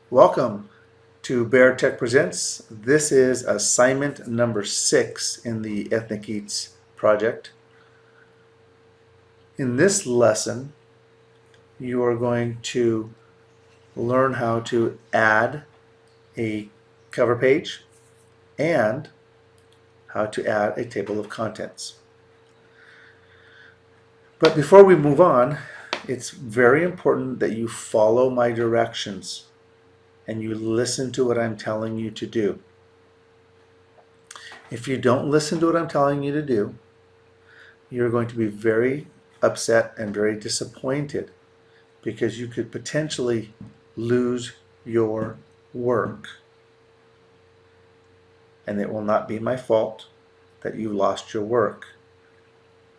Welcome to Bear Tech Presents. This is assignment number 6 in the Ethnic Eats project. In this lesson, you are going to learn how to add a cover page and how to add a table of contents. But before we move on, it's very important that you follow my directions and you listen to what I'm telling you to do. If you don't listen to what I'm telling you to do, you're going to be very upset and very disappointed because you could potentially lose your work. And it will not be my fault that you lost your work.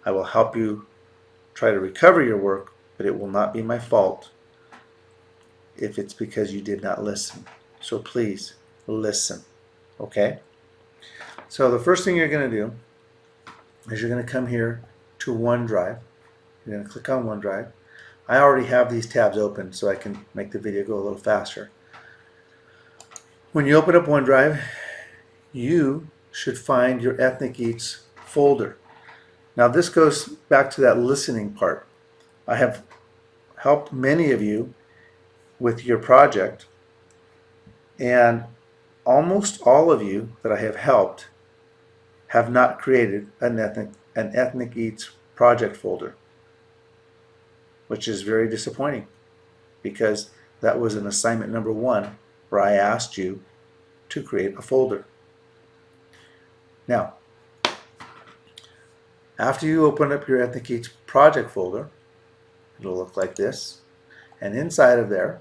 I will help you try to recover your work, but it will not be my fault if it's because you did not listen. So please listen, okay? So the first thing you're going to do is you're going to come here to OneDrive. You're going to click on OneDrive. I already have these tabs open so I can make the video go a little faster. When you open up OneDrive, you should find your Ethnic Eats folder. Now this goes back to that listening part. I have helped many of you with your project, and almost all of you that I have helped have not created an Ethnic Eats project folder, which is very disappointing because that was an assignment number 1 where I asked you to create a folder. Now, after you open up your Ethnic Eats project folder, it'll look like this, and inside of there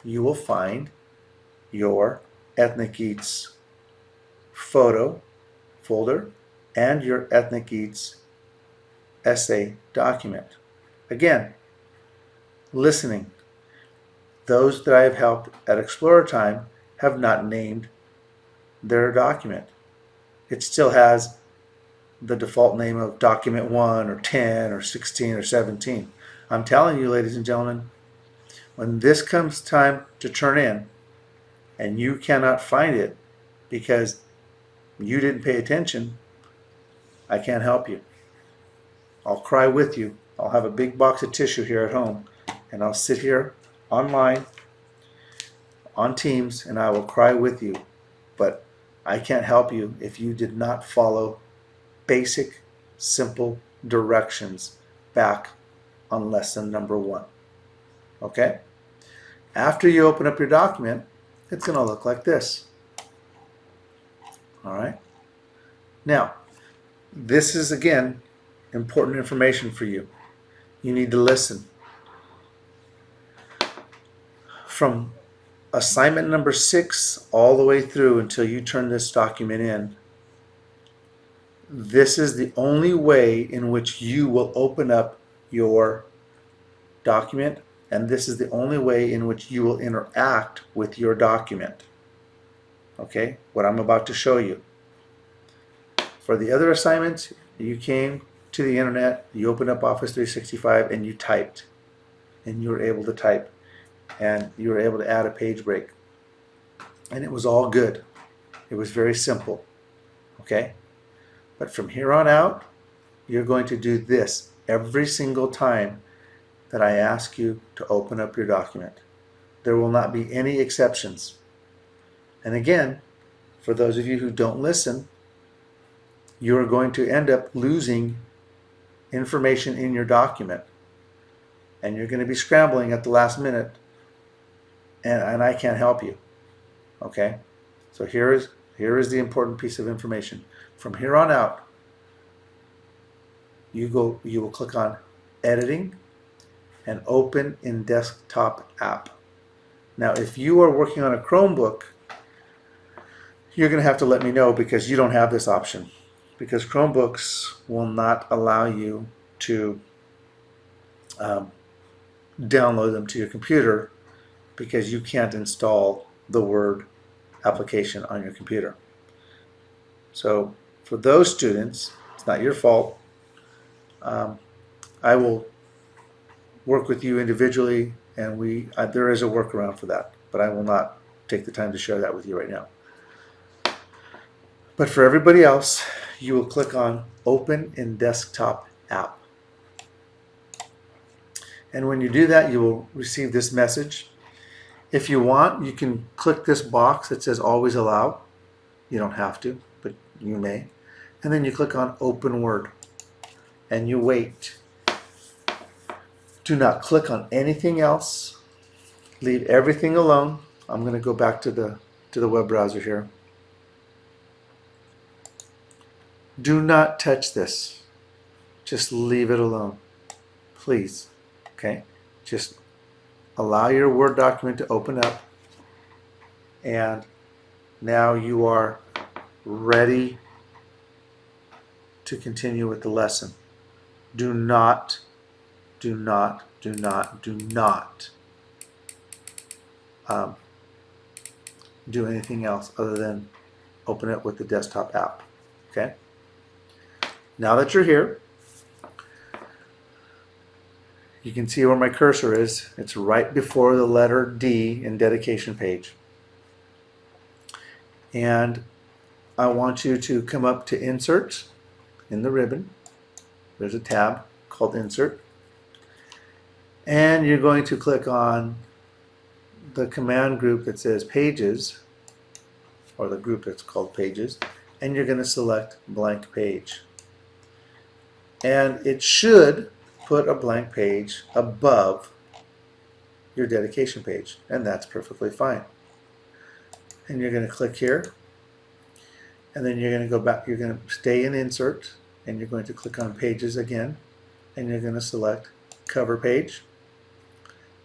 you will find your Ethnic Eats photo folder and your Ethnic Eats essay document. Again, listening. Those that I have helped at Explorer Time have not named their document. It still has the default name of document 1 or 10 or 16 or 17. I'm telling you, ladies and gentlemen, when this comes time to turn in and you cannot find it because you didn't pay attention, I can't help you. I'll cry with you. I'll have a big box of tissue here at home and I'll sit here online on Teams and I will cry with you. But I can't help you if you did not follow basic, simple directions back on lesson number 1. Okay? After you open up your document, it's going to look like this. All right? Now, this is, again, important information for you. You need to listen. From assignment number 6 all the way through until you turn this document in, this is the only way in which you will open up your document, and this is the only way in which you will interact with your document. Okay, what I'm about to show you. For the other assignments, you came to the internet, you opened up Office 365 and you typed, and you were able to type, and you were able to add a page break, and it was all good. It was very simple. Okay, but from here on out, you're going to do this every single time that I ask you to open up your document. There will not be any exceptions. And again, for those of you who don't listen, you're going to end up losing information in your document. And you're going to be scrambling at the last minute, and I can't help you. Okay? So here is the important piece of information. From here on out, you will click on Editing and Open in Desktop App. Now, if you are working on a Chromebook, you're going to have to let me know because you don't have this option. Because Chromebooks will not allow you to download them to your computer because you can't install the Word application on your computer. So for those students, it's not your fault. I will work with you individually, and there is a workaround for that. but I will not take the time to share that with you right now. But for everybody else, you will click on Open in Desktop App. And when you do that, you will receive this message. If you want, you can click this box that says Always Allow. You don't have to, but you may. And then you click on Open Word. And you wait. Do not click on anything else. Leave everything alone. I'm going to go back to the web browser here. Do not touch this. Just leave it alone. Please. Okay? Just allow your Word document to open up. And now you are ready to continue with the lesson. Do not do anything else other than open it with the desktop app. Okay? Now that you're here, you can see where my cursor is. It's right before the letter D in dedication page. And I want you to come up to Insert in the ribbon. There's a tab called Insert. And you're going to click on the command group that says Pages, or the group that's called Pages, and you're going to select Blank Page. And it should put a blank page above your dedication page, and that's perfectly fine. And you're going to click here, and then you're going to go back, you're going to stay in Insert, and you're going to click on Pages again, and you're going to select Cover Page,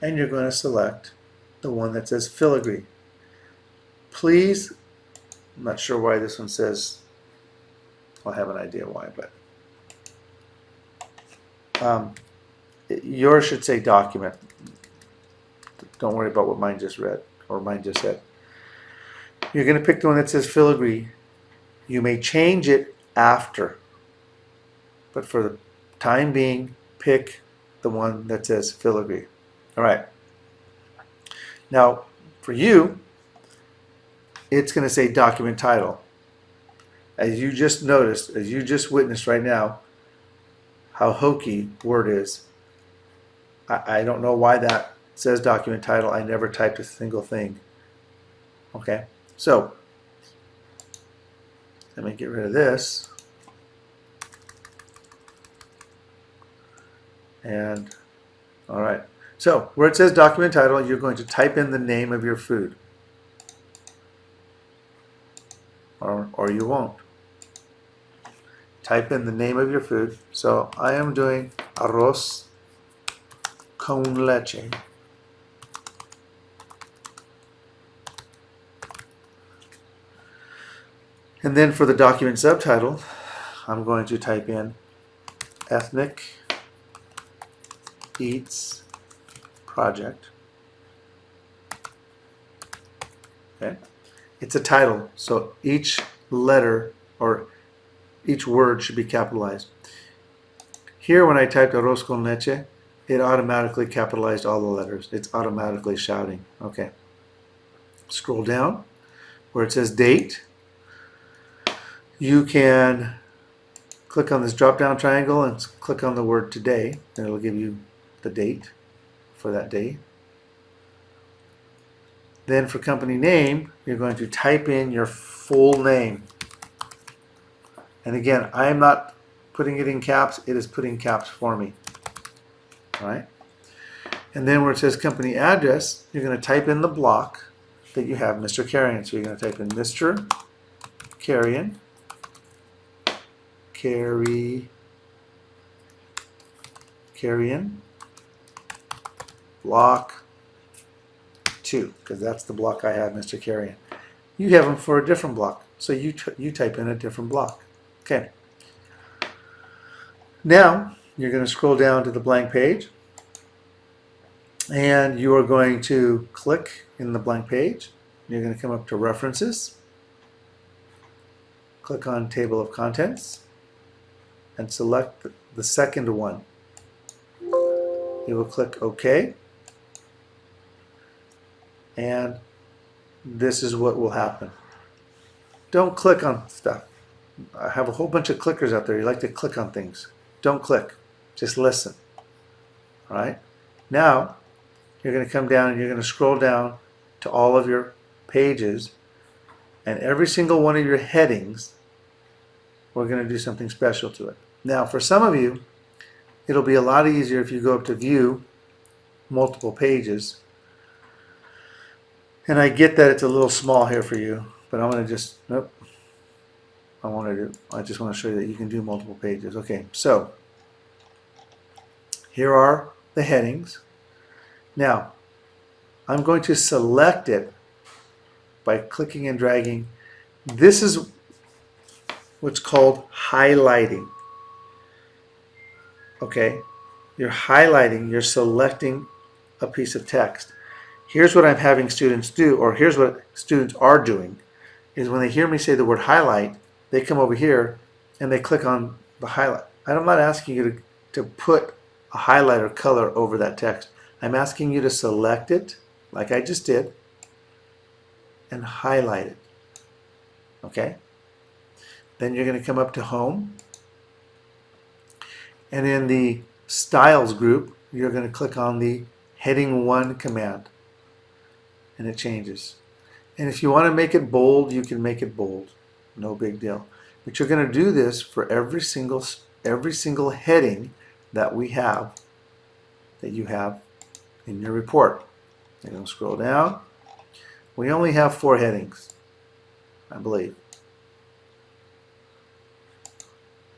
and you're going to select the one that says Filigree. Please, I'm not sure why this one says, I have an idea why, but yours should say Document. Don't worry about what mine just read, or mine just said. You're going to pick the one that says Filigree. You may change it after, but for the time being, pick the one that says Filigree. All right. Now, for you, it's going to say Document Title. As you just noticed, as you just witnessed right now, how hokey Word is. I don't know why that says Document Title. I never typed a single thing. Okay, so let me get rid of this. And all right, so where it says Document Title, you're going to type in the name of your food. Or you won't. Type in the name of your food. So I am doing arroz con leche. And then for the document subtitle, I'm going to type in Ethnic Eats Project. Okay. It's a title, so each letter or each word should be capitalized. Here when I typed arroz con leche, it automatically capitalized all the letters. It's automatically shouting. Okay. Scroll down where it says date. You can click on this drop down triangle and click on the word today, and it'll give you the date for that day. Then for company name, you're going to type in your full name. And again, I am not putting it in caps, it is putting caps for me. All right? And then where it says company address, you're going to type in the block that you have, Mr. Carrion. So you're going to type in Mr. Carrion, Carrion, block 2, because that's the block I have, Mr. Carrion. You have them for a different block, so you type in a different block. Okay. Now you're going to scroll down to the blank page, and you are going to click in the blank page. You're going to come up to References, click on Table of Contents, and select the second one. You will click OK. and this is what will happen. Don't click on stuff. I have a whole bunch of clickers out there. You like to click on things. Don't click. Just listen. All right? Now, you're going to come down and you're going to scroll down to all of your pages, and every single one of your headings, we're going to do something special to it. Now, for some of you, it'll be a lot easier if you go up to View, Multiple Pages. And I get that it's a little small here for you, but I'm going to just, nope. I just want to show you that you can do multiple pages. Okay, so here are the headings. Now, I'm going to select it by clicking and dragging. This is what's called highlighting. Okay, you're highlighting, you're selecting a piece of text. Here's what I'm having students do, or here's what students are doing, is when they hear me say the word highlight, they come over here and they click on the highlight. I'm not asking you to put a highlighter color over that text. I'm asking you to select it, like I just did, and highlight it. Okay? Then you're going to come up to Home, and in the Styles group, you're going to click on the Heading 1 command, and it changes. And if you want to make it bold, you can make it bold. No big deal. But you're going to do this for every single heading that we have, that you have in your report. You're going to scroll down. We only have 4 headings, I believe.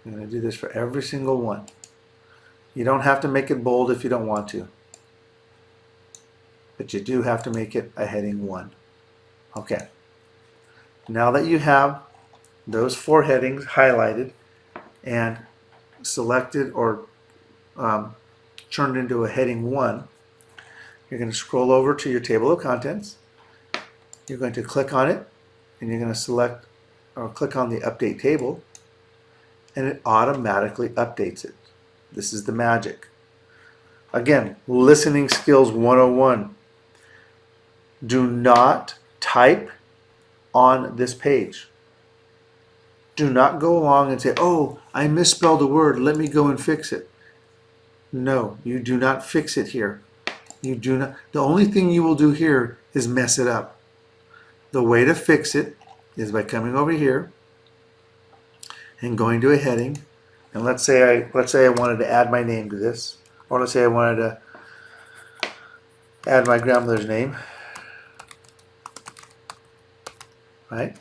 I'm going to do this for every single one. You don't have to make it bold if you don't want to, but you do have to make it a heading 1. Okay. Now that you have those 4 headings highlighted and selected or turned into a heading 1, you're going to scroll over to your table of contents. You're going to click on it, and you're going to select or click on the Update Table, and it automatically updates it. This is the magic. Again, listening skills 101. Do not type on this page. Do not go along and say, oh, I misspelled a word, let me go and fix it. No, you do not fix it here. You do not. The only thing you will do here is mess it up. The way to fix it is by coming over here and going to a heading. And let's say I wanted to add my name to this, or let's say I wanted to add my grandmother's name. Right?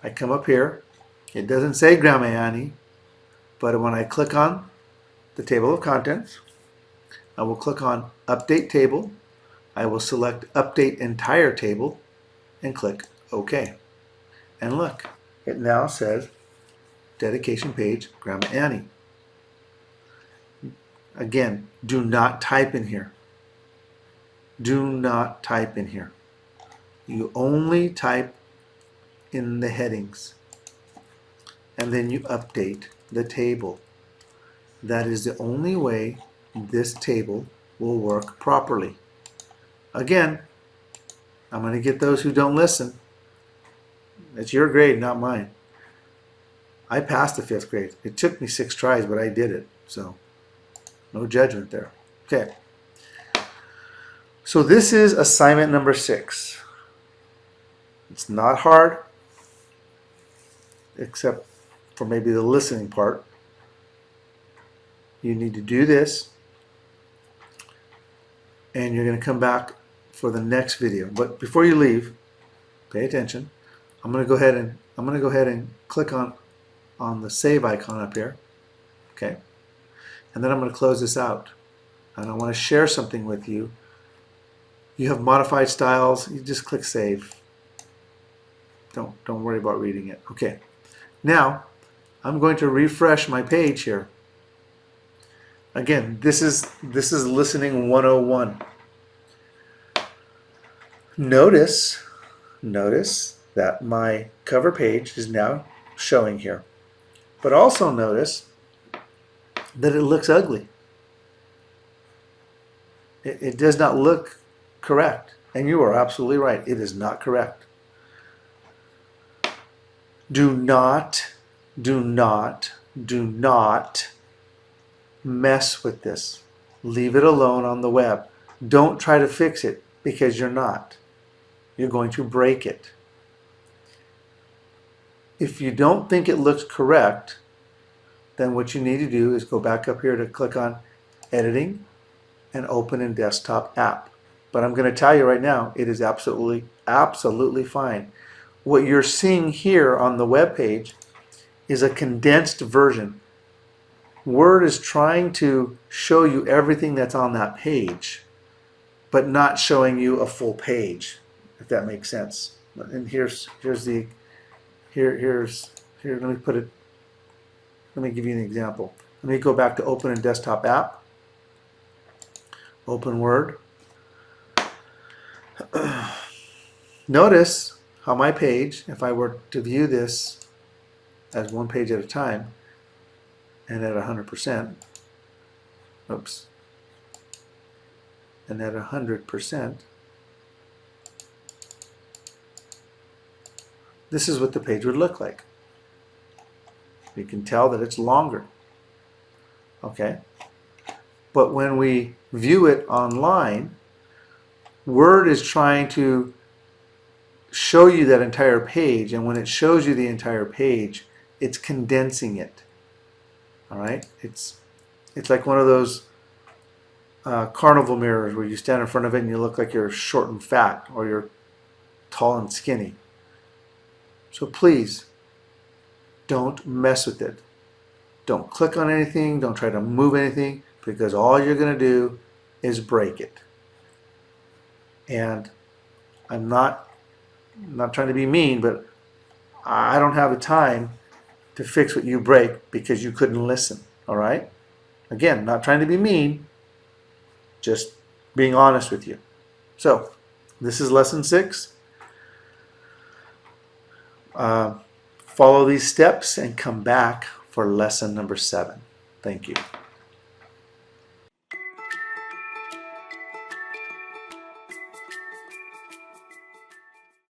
I come up here. It doesn't say Grandma Annie, but when I click on the table of contents, I will click on Update Table. I will select Update Entire Table and click OK. And look, it now says Dedication Page Grandma Annie. Again, do not type in here. Do not type in here. You only type in the headings, and then you update the table. That is the only way this table will work properly. Again, I'm going to get those who don't listen. It's your grade, not mine. I passed the 5th grade. It took me 6 tries, but I did it. So, no judgment there. Okay. So this is assignment number 6. It's not hard, except for maybe the listening part. You need to do this, and you're going to come back for the next video. But before you leave, pay attention. I'm going to go ahead and click on the save icon up here. Okay, and then I'm going to close this out, and I want to share something with you. You have modified styles. You just click save. Don't worry about reading it. Okay. Now, I'm going to refresh my page here. Again, this is listening 101. Notice that my cover page is now showing here. But also notice that it looks ugly. It does not look correct. And you are absolutely right. It is not correct. Do not mess with this. Leave it alone on the web. Don't try to fix it because you're not. You're going to break it. If you don't think it looks correct, then what you need to do is go back up here to click on Editing and Open in Desktop App. But I'm going to tell you right now, it is absolutely fine. What you're seeing here on the web page is a condensed version. Word is trying to show you everything that's on that page, but not showing you a full page, if that makes sense. And here, let me put it, let me give you an example. Let me go back to Open in Desktop App, open Word. Notice how my page, if I were to view this as one page at a time and at 100%, oops, and at 100%, this is what the page would look like. You can tell that it's longer. Okay? But when we view it online, Word is trying to show you that entire page, and when it shows you the entire page, it's condensing it. All right? It's like one of those carnival mirrors where you stand in front of it and you look like you're short and fat, or you're tall and skinny. So please, don't mess with it. Don't click on anything, don't try to move anything, because all you're going to do is break it. And I'm not trying to be mean, but I don't have the time to fix what you break because you couldn't listen. All right? Again, not trying to be mean, just being honest with you. So, this is lesson 6. Follow these steps and come back for lesson number 7. Thank you.